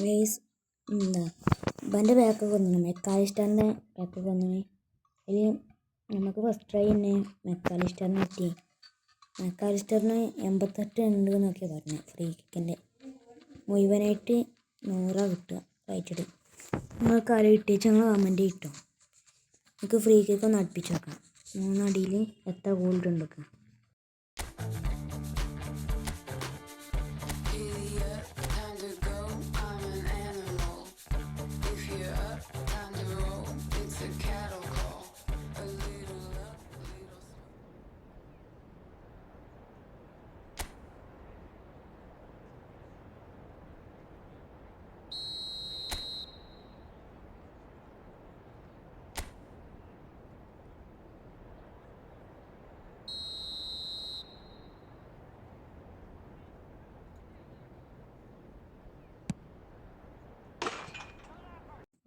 Guys എന്താ ഇവൻ്റെ ബാക്കൊക്കെ വന്നു മെക്കാലിസ്റ്ററിൻ്റെ ബാക്കൊക്കെ വന്നു. അതിൽ നമുക്ക് ഫസ്റ്റ് ട്രൈ തന്നെ മെക്കാലിസ്റ്ററിന് കിട്ടി. മെക്കാലിസ്റ്ററിന് 88 ഉണ്ട് എന്നൊക്കെയാണ് പറഞ്ഞത്. ഫ്രീ കിക്കിൻ്റെ മുഴുവനായിട്ട് 100 കിട്ടുക റൈറ്റഡ്. നിങ്ങൾക്ക് ആരും കിട്ടിയ ഞങ്ങൾ കമൻറ്റ് കിട്ടും. നമുക്ക് ഫ്രീ കിക്ക് ഒന്ന് അടുപ്പിച്ച് നോക്കാം. 3 അടിയിൽ എത്ര ഗോൾഡ് ഉണ്ട്.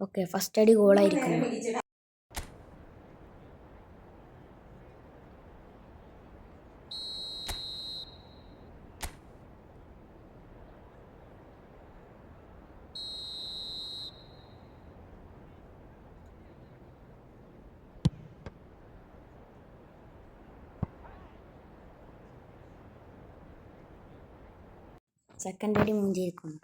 ഓക്കെ, ഫസ്റ്റ് അടി ഗോളായിരിക്കും. സെക്കൻഡ് അടി മുഞ്ചിരിക്കുന്നു.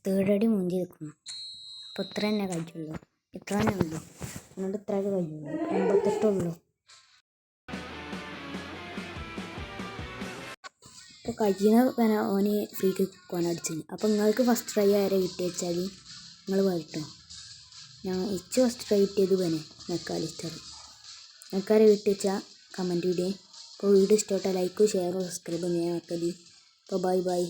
തേർഡ് അടി മുഞ്ചി നിൽക്കുന്നു. അപ്പോൾ ഇത്ര തന്നെ കഴിച്ചുള്ളൂ. ഇത്ര തന്നെ ഉള്ളൂ. അതുകൊണ്ട് ഇത്രയൊക്കെ കഴിയുള്ളൂ. 88 ഉള്ളൂ. അപ്പോൾ കഴിയുന്ന ഓന് ഫ്രീ കിക്ക് അടിച്ചത്. അപ്പോൾ നിങ്ങൾക്ക് ഫസ്റ്റ് ട്രൈ ആരെ കിട്ടി വെച്ചാൽ നിങ്ങൾ പോയിട്ടോ. ഇച്ച് ഫസ്റ്റ് ട്രൈ കിട്ടിയത് മെക്കാലിസ്റ്റർ. നിങ്ങൾക്കാരെ കിട്ടി വെച്ചാൽ കമൻറ്റ് ഇടേ. അപ്പോൾ വീഡിയോ ഇഷ്ടമായിട്ടാൽ ലൈക്കും ഷെയറും സബ്സ്ക്രൈബും ചെയ്യാൻ മറക്കരുത്. അപ്പോൾ ബൈ.